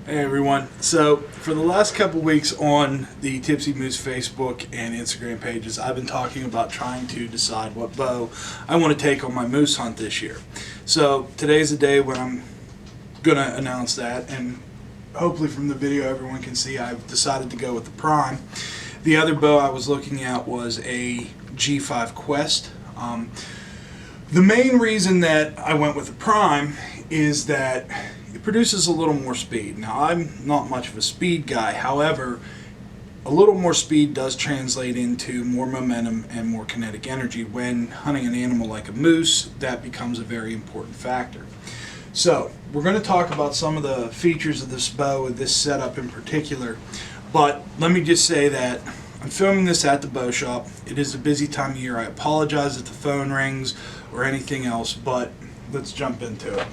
Hey everyone. So for the last couple weeks on the Tipsy Moose Facebook and Instagram pages, I've been talking about trying to decide what bow I want to take on my moose hunt this year. So today's the day when I'm going to announce that, and hopefully from the video everyone can see I've decided to go with the Prime. The other bow I was looking at was a G5 Quest. The main reason that I went with the Prime is that it produces a little more speed. Now, I'm not much of a speed guy, however, a little more speed does translate into more momentum and more kinetic energy. When hunting an animal like a moose, that becomes a very important factor. So, we're going to talk about some of the features of this bow and this setup in particular, but let me just say that I'm filming this at the bow shop. It is a busy time of year. I apologize if the phone rings or anything else, but let's jump into it.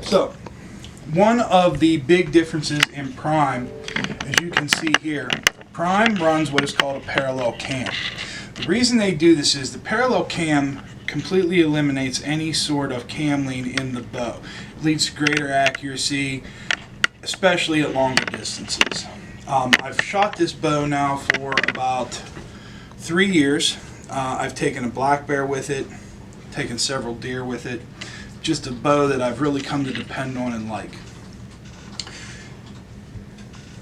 So, one of the big differences in Prime, as you can see here, Prime runs what is called a parallel cam. The reason they do this is the parallel cam completely eliminates any sort of cam lean in the bow. It leads to greater accuracy, especially at longer distances. I've shot this bow now for about 3 years. I've taken a black bear with it, taken several deer with it. Just a bow that I've really come to depend on and like.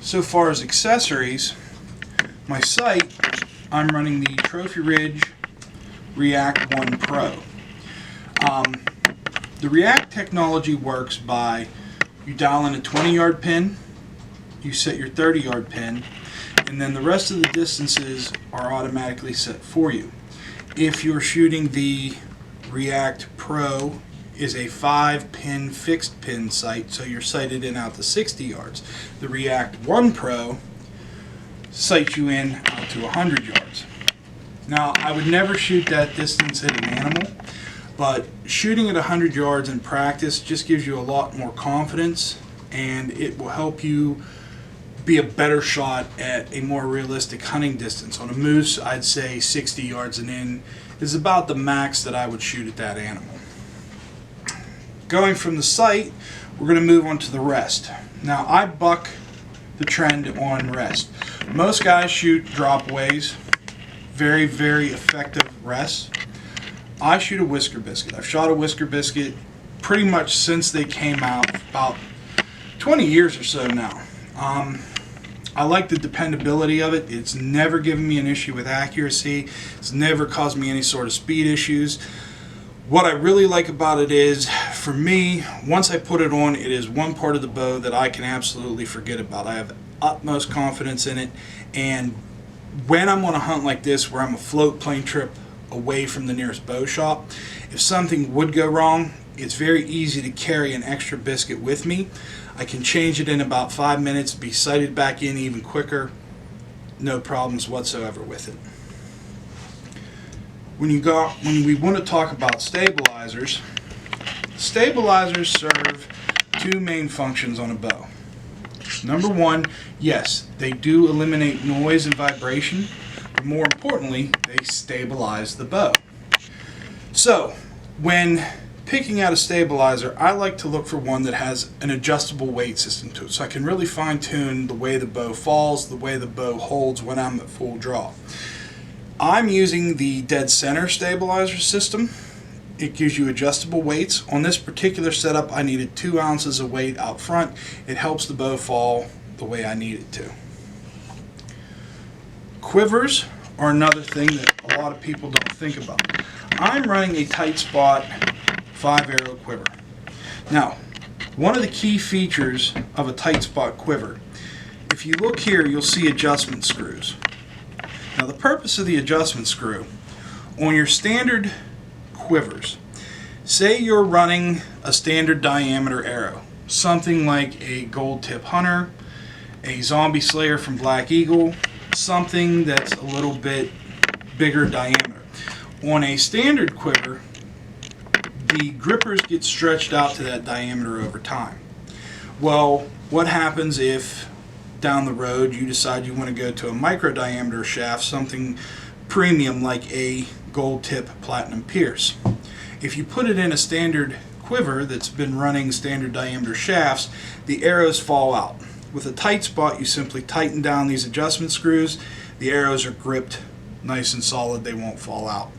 So far as accessories, my sight, I'm running the Trophy Ridge React 1 Pro. The React technology works by you dial in a 20-yard pin, you set your 30-yard pin, and then the rest of the distances are automatically set for you. If you're shooting the React Pro, is a 5-pin fixed pin sight, so you're sighted in out to 60 yards. The React 1 Pro sights you in out to 100 yards. Now, I would never shoot that distance at an animal, but shooting at 100 yards in practice just gives you a lot more confidence, and it will help you be a better shot at a more realistic hunting distance. On a moose, I'd say 60 yards and in is about the max that I would shoot at that animal. Going from the sight, we're going to move on to the rest. Now, I buck the trend on rest. Most guys shoot drop-aways, very, very effective rests. I shoot a whisker biscuit. I've shot a whisker biscuit pretty much since they came out, about 20 years or so now. I like the dependability of it. It's never given me an issue with accuracy. It's never caused me any sort of speed issues. What I really like about it is, for me, once I put it on, it is one part of the bow that I can absolutely forget about. I have utmost confidence in it, and when I'm on a hunt like this where I'm a float plane trip away from the nearest bow shop, if something would go wrong, it's very easy to carry an extra biscuit with me. I can change it in about 5 minutes, be sighted back in even quicker, no problems whatsoever with it. When we want to talk about stabilizers, stabilizers serve two main functions on a bow. Number one, yes, they do eliminate noise and vibration, but more importantly, they stabilize the bow. So, when picking out a stabilizer, I like to look for one that has an adjustable weight system to it, so I can really fine-tune the way the bow falls, the way the bow holds when I'm at full draw. I'm using the dead center stabilizer system. It gives you adjustable weights. On this particular setup, I needed 2 ounces of weight out front. It helps the bow fall the way I need it to. Quivers are another thing that a lot of people don't think about. I'm running a tight spot 5-arrow quiver. Now, one of the key features of a tight spot quiver, if you look here, you'll see adjustment screws. Now, the purpose of the adjustment screw, on your standard quivers, say you're running a standard diameter arrow, something like a gold tip hunter, a zombie slayer from Black Eagle, something that's a little bit bigger diameter. On a standard quiver, the grippers get stretched out to that diameter over time. Well, what happens if down the road you decide you want to go to a micro diameter shaft, something premium like a gold tip platinum pierce? If you put it in a standard quiver that's been running standard diameter shafts, the arrows fall out. With a tight spot, you simply tighten down these adjustment screws. The arrows are gripped nice and solid, they won't fall out.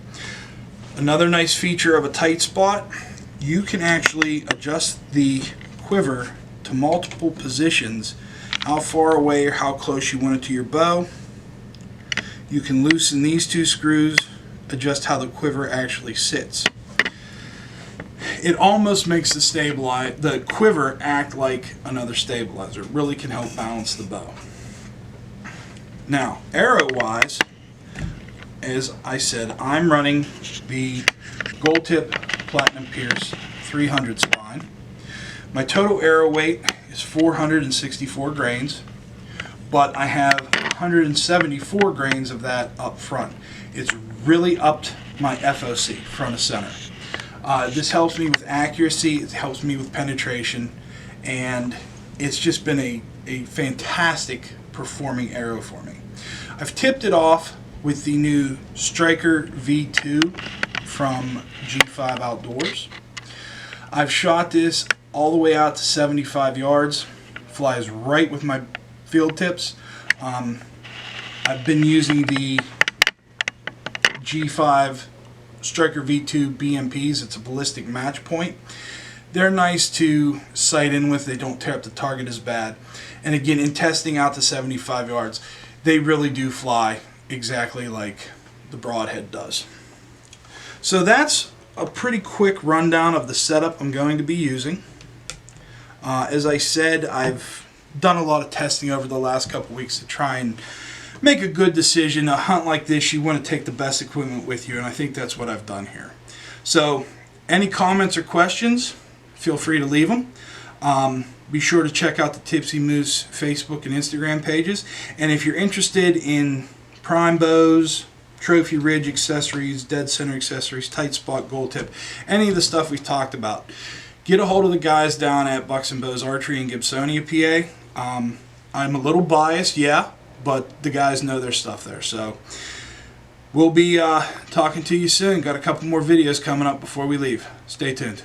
Another nice feature of a tight spot, you can actually adjust the quiver to multiple positions, how far away or how close you want it to your bow. You can loosen these two screws, adjust how the quiver actually sits. It almost makes the quiver act like another stabilizer. It really can help balance the bow. Now, arrow wise, as I said, I'm running the Gold Tip Platinum Pierce 300 spine. My total arrow weight is 464 grains, but I have 174 grains of that up front. It's really upped my FOC, front of center. This helps me with accuracy, it helps me with penetration, and it's just been a fantastic performing arrow for me. I've tipped it off with the new Striker V2 from G5 Outdoors. I've shot this all the way out to 75 yards, flies right with my field tips. I've been using the G5 Striker V2 BMPs. It's a ballistic match point. They're nice to sight in with. They don't tear up the target as bad. And again, in testing out to 75 yards, they really do fly exactly like the Broadhead does. So that's a pretty quick rundown of the setup I'm going to be using. As I said, I've done a lot of testing over the last couple weeks to try and make a good decision. A hunt like this, you want to take the best equipment with you, and I think that's what I've done here. So any comments or questions, feel free to leave them. Be sure to check out the Tipsy Moose Facebook and Instagram pages. And if you're interested in prime bows, trophy ridge accessories, dead center accessories, tight spot, gold tip, any of the stuff we've talked about, get a hold of the guys down at Bucks and Bows Archery in Gibsonia, PA. I'm a little biased, yeah, but the guys know their stuff there. So we'll be talking to you soon. Got a couple more videos coming up before we leave. Stay tuned.